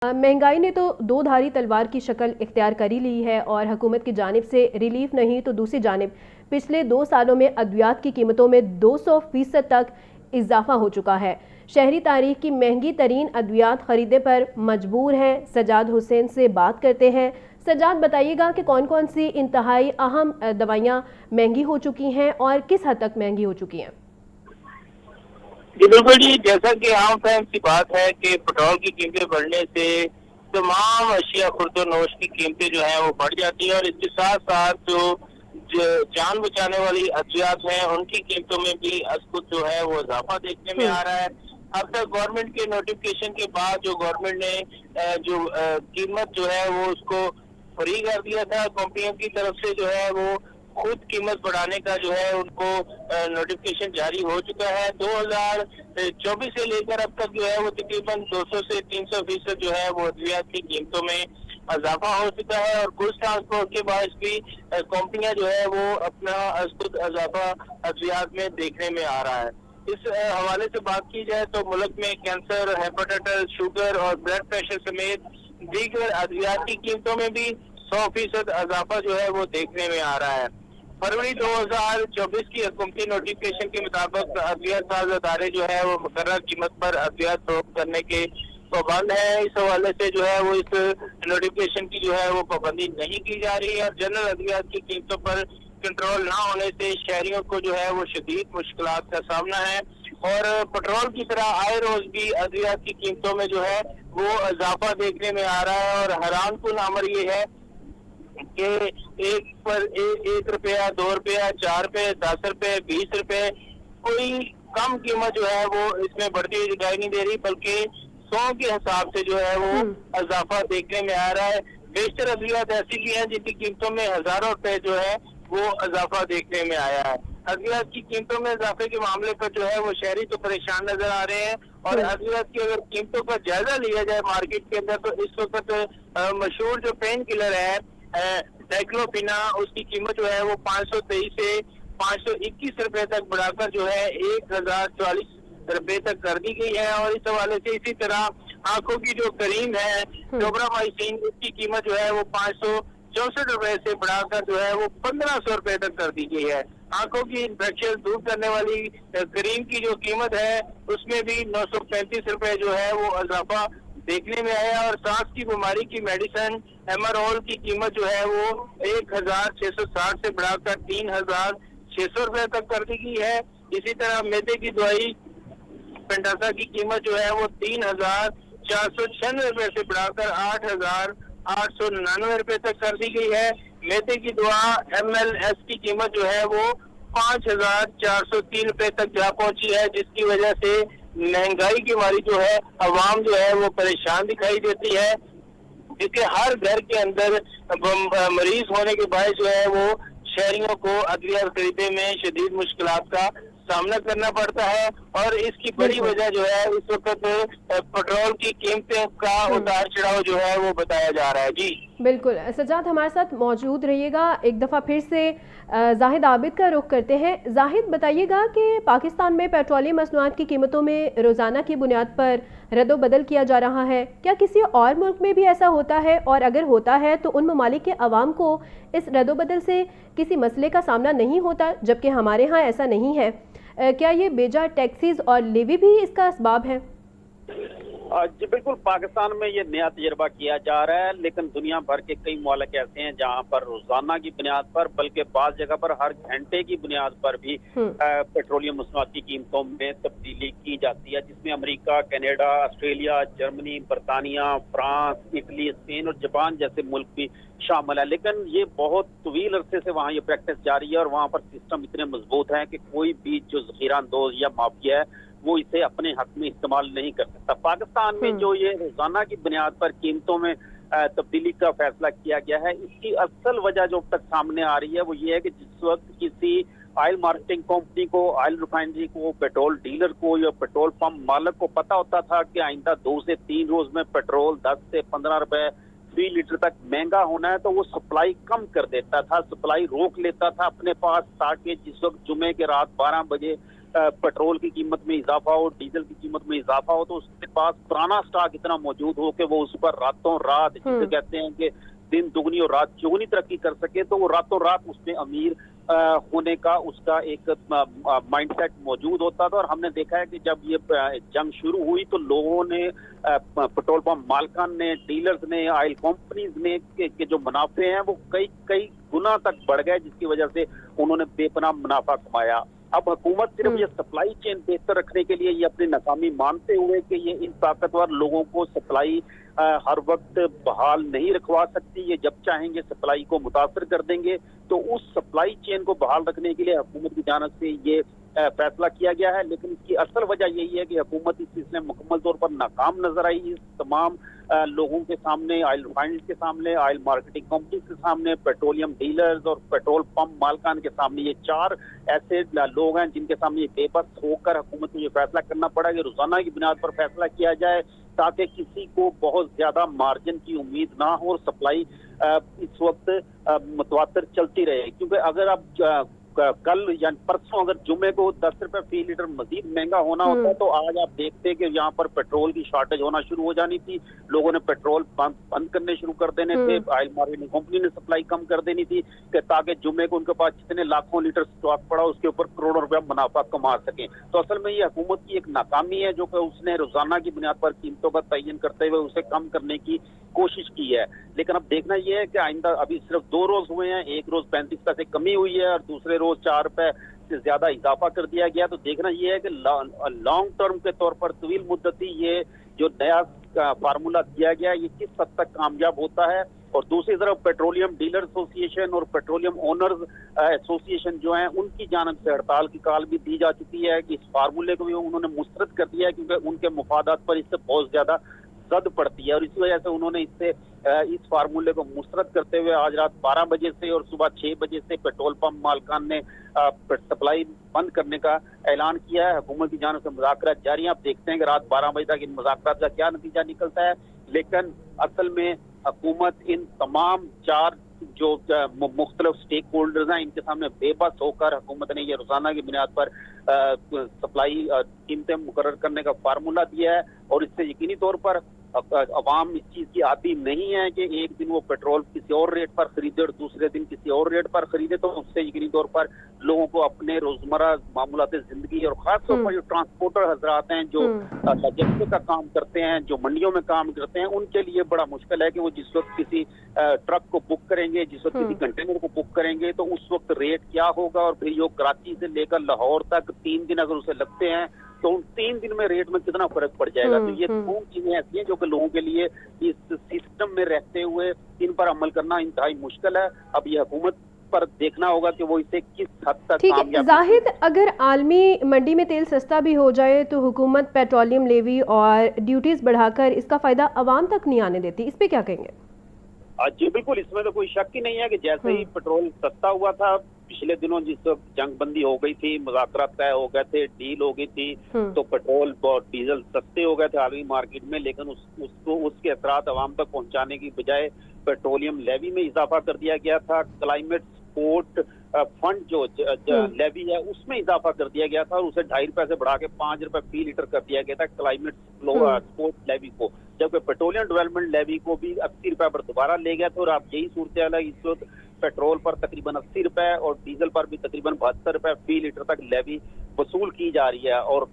महंगाई ने तो दो धारी तलवार की शक्ल इख्तियार कर ही ली है और हुकूमत की जानिब से रिलीफ नहीं तो दूसरी जानिब पिछले 2 सालों में अद्वियात की कीमतों में 200% तक इजाफा हो चुका है। शहरी तारीख की महंगी तरीन अद्वियात खरीदने पर मजबूर हैं। सजाद हुसैन से बात करते हैं। सजाद, बताइएगा कि कौन कौन सी इंतहाई अहम दवाइयाँ महंगी हो चुकी हैं और किस हद तक महंगी हो चुकी हैं? जी बिल्कुल जी, जैसा कि आम फहम सी बात है कि पेट्रोल की कीमतें बढ़ने से तमाम अशिया खुर्दोनोश की कीमतें जो है वो बढ़ जाती है और इसके साथ साथ जो जान बचाने वाली अद्वियात हैं उनकी कीमतों में भी अजकुत जो है वो इजाफा देखने में आ रहा है। अब तक गवर्नमेंट के नोटिफिकेशन के बाद जो गवर्नमेंट ने जो कीमत जो है वो उसको फ्री कर दिया था, कंपनियों की तरफ से जो है वो खुद कीमत बढ़ाने का जो है उनको नोटिफिकेशन जारी हो चुका है। 2024 से लेकर अब तक जो है वो तकरीबन 200 से 300% जो है वो अद्वियात की कीमतों में इजाफा हो चुका है और गुड्स ट्रांसपोर्ट के बाद भी कंपनियां जो है वो अपना खुद इजाफा अद्वियात में देखने में आ रहा है। इस हवाले से बात की जाए तो मुल्क में कैंसर, हेपेटाइटिस, शुगर और ब्लड प्रेशर समेत दीगर अद्वियात की कीमतों में भी 100% इजाफा जो है वो देखने में आ रहा है। फरवरी 2024 की हुकूमती नोटिफिकेशन के मुताबिक अद्वियात साज अदारे जो है वो मुकर्रर कीमत पर अद्वियात फरोख्त करने के पाबंद है। इस हवाले से जो है वो इस नोटिफिकेशन की जो है वो पाबंदी नहीं की जा रही है और जनरल अद्वियात की कीमतों पर कंट्रोल ना होने से शहरियों को जो है वो शदीद मुश्किलात का सामना है और पेट्रोल की तरह आए रोज भी अद्वियात की कीमतों में जो है वो इजाफा देखने में आ रहा है और हैरानकुन अमर ये है कि एक रुपया, 2 रुपया, 4 रुपये, 10 रुपये, 20 रुपये, कोई कम कीमत जो है वो इसमें बढ़ती हुई दिखाई नहीं दे रही, बल्कि 100 के हिसाब से जो है वो इजाफा देखने में आ रहा है। बेशतर अद्वियात ऐसी भी हैं जिनकी कीमतों में हजारों रुपए जो है वो इजाफा देखने में आया है। अद्वियात की कीमतों में इजाफे के मामले पर जो है वो शहरी तो परेशान नजर आ रहे हैं और अद्वियात की अगर कीमतों का जायजा लिया जाए मार्केट के अंदर तो इस वक्त मशहूर जो पेन किलर है डाइक्लोफिना, उसकी कीमत जो है वो 523 से 521 रुपए तक बढ़ाकर जो है 1040 रुपए तक कर दी गई है और इस हवाले से इसी तरह आंखों की जो क्रीम है टोब्रामाइसिन, उसकी कीमत जो है वो 564 रुपए से बढ़ाकर जो है वो 1500 रुपए तक कर दी गई है। आंखों की इन्फेक्शन दूर करने वाली क्रीम की जो कीमत है उसमें भी 935 रुपए जो है वो इजाफा देखने में आया और सांस की बीमारी की मेडिसिन एमरॉल की कीमत जो है वो 1660 से बढ़ाकर 3600 रुपए तक कर दी गई है। इसी तरह मैदे की दवाई पेंटासा की कीमत जो है वो 3496 रुपए से बढ़ाकर 8899 रुपए तक कर दी गई है। मैदे की दवा MLS की कीमत जो है वो 5403 रुपए तक जा पहुंची है, जिसकी वजह से महंगाई की मारी जो है अवाम जो है वो परेशान दिखाई देती है, क्योंकि हर घर के अंदर मरीज होने के बाद जो है वो शहरियों को अद्वियात खरीदने में शदीद मुश्किलात का सामना करना पड़ता है और इसकी बड़ी वजह जो है इस वक्त पेट्रोल की कीमतों का उतार चढ़ाव जो है वो बताया जा रहा है। जी बिल्कुल सजाद, हमारे साथ मौजूद रहिएगा। एक दफ़ा फिर से जाहिद आबिद का रुख करते हैं। जाहिद, बताइएगा कि पाकिस्तान में पेट्रोलियम मसनूआत की कीमतों में रोज़ाना की बुनियाद पर रद्द-ओ-बदल किया जा रहा है, क्या किसी और मुल्क में भी ऐसा होता है और अगर होता है तो उन ममालिक के अवाम को इस रद्द-ओ-बदल से किसी मसले का सामना नहीं होता, जबकि हमारे यहाँ ऐसा नहीं है? क्या ये बेजा टैक्सीज और लेवी भी इसका असबाब है? जी बिल्कुल, पाकिस्तान में ये नया तजर्बा किया जा रहा है, लेकिन दुनिया भर के कई मुल्क ऐसे हैं जहां पर रोजाना की बुनियाद पर, बल्कि बाज़ जगह पर हर घंटे की बुनियाद पर भी पेट्रोलियम मसनूआत की कीमतों में तब्दीली की जाती है, जिसमें अमेरिका, कनाडा, ऑस्ट्रेलिया, जर्मनी, बरतानिया, फ्रांस, इटली, स्पेन और जापान जैसे मुल्क भी शामिल है। लेकिन ये बहुत तवील अरसे से वहाँ ये प्रैक्टिस जारी है और वहाँ पर सिस्टम इतने मजबूत है कि कोई भी जो ज़ख़ीरा अंदोज या माफिया है वो इसे अपने हक में इस्तेमाल नहीं कर सकता। पाकिस्तान में जो ये रोजाना की बुनियाद पर कीमतों में तब्दीली का फैसला किया गया है, इसकी असल वजह जो अब तक सामने आ रही है वो ये है कि जिस वक्त किसी ऑयल मार्केटिंग कंपनी को, ऑयल रिफाइनरी को, पेट्रोल डीलर को या पेट्रोल पंप मालिक को पता होता था कि आइंदा 2 से 3 रोज में पेट्रोल 10 से 15 रुपए फी लीटर तक महंगा होना है, तो वो सप्लाई कम कर देता था, सप्लाई रोक लेता था अपने पास, ताकि जिस वक्त जुमे के रात 12 बजे पेट्रोल की कीमत में इजाफा हो, डीजल की कीमत में इजाफा हो, तो उसके पास पुराना स्टॉक इतना मौजूद हो कि वो उस पर रातों रात, जिसे कहते हैं कि दिन दुगनी और रात चौगुनी तरक्की कर सके, तो वो रातों रात उसमें अमीर होने का उसका एक माइंडसेट मौजूद होता था। और हमने देखा है कि जब ये जंग शुरू हुई तो लोगों ने, पेट्रोल पंप मालिकान ने, डीलर्स ने, ऑयल कंपनीज ने के जो मुनाफे हैं वो कई कई गुना तक बढ़ गए, जिसकी वजह से उन्होंने बेपनाह मुनाफा कमाया। अब हुकूमत सिर्फ ये सप्लाई चेन बेहतर रखने के लिए ये अपनी नाकामी मानते हुए कि ये इन ताकतवर लोगों को सप्लाई हर वक्त बहाल नहीं रखवा सकती, ये जब चाहेंगे सप्लाई को मुतासर कर देंगे, तो उस सप्लाई चेन को बहाल रखने के लिए हुकूमत की जानिब से ये फैसला किया गया है। लेकिन इसकी असल वजह यही है कि हुकूमत इस सिलसिले में मुकम्मल तौर पर नाकाम नजर आई। इस तमाम लोगों के सामने, ऑयल रिफाइनरीज के सामने, ऑयल मार्केटिंग कंपनीज के सामने, पेट्रोलियम डीलर्स और पेट्रोल पंप मालिकान के सामने, ये चार ऐसे लोग हैं जिनके सामने बेबस होकर हुकूमत को ये फैसला करना पड़ा कि रोजाना की बुनियाद पर फैसला किया जाए, ताकि किसी को बहुत ज्यादा मार्जिन की उम्मीद ना हो और सप्लाई इस वक्त मुतवातर चलती रहे। क्योंकि अगर आप कल या परसों अगर जुमे को 10 रुपए फी लीटर मजीद महंगा होना होता तो आज आप देखते कि यहाँ पर पेट्रोल की शॉर्टेज होना शुरू हो जानी थी, लोगों ने पेट्रोल पंप बंद करने शुरू कर देने थे, ऑयल मार्केटिंग कंपनी ने सप्लाई कम कर देनी थी कि ताकि जुमे को उनके पास जितने लाखों लीटर स्टॉक पड़ा उसके ऊपर करोड़ों रुपया मुनाफा कमा सके। तो असल में ये हुकूमत की एक नाकामी है जो कि उसने रोजाना की बुनियाद पर कीमतों का तयन करते हुए उसे कम करने की कोशिश की है। लेकिन अब देखना यह है कि आइंदा, अभी सिर्फ 2 रोज हुए हैं, एक रोज 35 पैसे कमी हुई है और दूसरे रोज 4 रुपए से ज्यादा इजाफा कर दिया गया। तो देखना यह है कि लॉन्ग टर्म के तौर पर, तवील मुद्दती ये जो नया फार्मूला दिया गया ये किस हद तक कामयाब होता है। और दूसरी तरफ पेट्रोलियम डीलर एसोसिएशन और पेट्रोलियम ओनर्स एसोसिएशन जो हैं उनकी जानिब से हड़ताल की कॉल भी दी जा चुकी है कि इस फार्मूले को भी उन्होंने मुस्तरद कर दिया है, क्योंकि उनके मुफादात पर इससे बहुत ज्यादा जद पड़ती है। और इसी वजह से उन्होंने इससे इस फार्मूले को मुस्तरद करते हुए आज रात 12 बजे से और सुबह 6 बजे से पेट्रोल पंप मालिकान ने सप्लाई बंद करने का ऐलान किया है। हुकूमत की जानिब से मुज़ाकरात जारी हैं। आप देखते हैं कि रात 12 बजे तक इन मुज़ाकरात का क्या नतीजा निकलता है। लेकिन असल में हुकूमत इन तमाम 4 जो मुख्तलिफ स्टेक होल्डर्स हैं इनके सामने बेबस होकर हुकूमत ने ये रोजाना की बुनियाद पर सप्लाई कीमतें मुकर्रर करने का फार्मूला दिया है। और इससे यकीनी तौर पर अवाम इस चीज की आदी नहीं है कि एक दिन वो पेट्रोल किसी और रेट पर खरीदे और दूसरे दिन किसी और रेट पर खरीदे। तो उससे यकीनी तौर पर लोगों को अपने रोजमर्रा मामूलात जिंदगी और खास तौर पर जो ट्रांसपोर्टर हजरात हैं, जो लॉजिस्टिक का काम करते हैं, जो मंडियों में काम करते हैं, उनके लिए बड़ा मुश्किल है कि वो जिस वक्त किसी ट्रक को बुक करेंगे, जिस वक्त किसी कंटेनर को बुक करेंगे, तो उस वक्त रेट क्या होगा। और फिर जो कराची से लेकर लाहौर तक 3 दिन अगर उसे लगते हैं तो उन 3 दिन में रेट में कितना फर्क पड़ जाएगा। तो ये 2 चीजें ऐसी हैं जो कि लोगों के लिए इस सिस्टम में रहते हुए इन पर अमल करना इंतहाई मुश्किल है। अब ये हुकूमत पर देखना होगा कि वो इसे किस हद तक कामयाब। जाहिद, अगर आलमी मंडी में तेल सस्ता भी हो जाए तो हुकूमत पेट्रोलियम लेवी और ड्यूटीज बढ़ाकर इसका फायदा अवाम तक नहीं आने देती, इस पे क्या कहेंगे? जी बिल्कुल, इसमें तो कोई शक ही नहीं है कि जैसे ही पेट्रोल सस्ता हुआ था पिछले दिनों, जिस जंग बंदी हो गई थी, मुज़ाकरात तय हो गए थे, डील हो गई थी, तो पेट्रोल और डीजल सस्ते हो गए थे आलमी मार्केट में। लेकिन उसके असरात अवाम तक पहुंचाने की बजाय पेट्रोलियम लेवी में इजाफा कर दिया गया था। क्लाइमेट सपोर्ट फंड जो लेवी है उसमें इजाफा कर दिया गया था और उसे 2.5 रुपए से बढ़ा के 5 रुपए फी लीटर कर दिया गया था क्लाइमेट सपोर्ट लेवी को। जबकि पेट्रोलियम डेवलपमेंट लेवी को भी 80 रुपए पर दोबारा ले गया था। और आप यही सूरत है, इस वक्त पेट्रोल पर तकरीबन 80 रुपए और डीजल पर भी तकरीबन 72 रुपए फी लीटर तक लेवी वसूल की जा रही है। और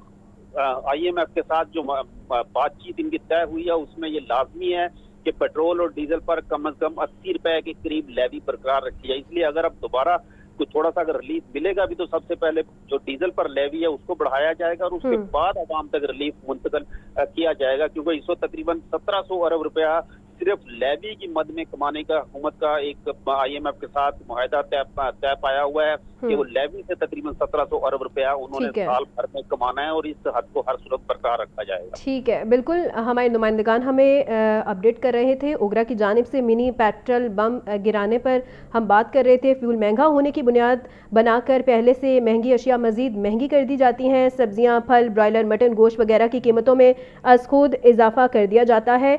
IMF के साथ जो बातचीत इनकी तय हुई है उसमें ये लाजमी है कि पेट्रोल और डीजल पर कम से कम 80 रुपए के करीब लेवी बरकरार रखी है। इसलिए अगर अब दोबारा कुछ थोड़ा सा अगर रिलीफ मिलेगा भी तो सबसे पहले जो डीजल पर लेवी है उसको बढ़ाया जाएगा और उसके बाद आवाम तक रिलीफ मुंतकिल किया जाएगा। क्योंकि इस वक्त तकरीबन 1700 अरब रुपया सिर्फ लेवी की मद में कमाने का हुकूमत का एक IMF के साथ मुआहदा तय पाया हुआ है कि वो लेवी से तकरीबन 1700 अरब रुपया उन्होंने साल भर में कमाना है और इस हद को हर सूरत बरकरार रखा जाएगा। ठीक है, बिल्कुल। हमारे नुमाइंदगान हमें अपडेट कर रहे थे ओगरा की जानिब से मिनी पेट्रोल बम गिराने पर हम बात कर रहे थे। फ्यूल महंगा होने की बुनियाद बनाकर पहले से महंगी अशिया मजीद महंगी कर दी जाती हैं। सब्जियां, फल, ब्रॉयलर, मटन, गोश्त वगैरह की कीमतों में अज़ खुद इजाफा कर दिया जाता है।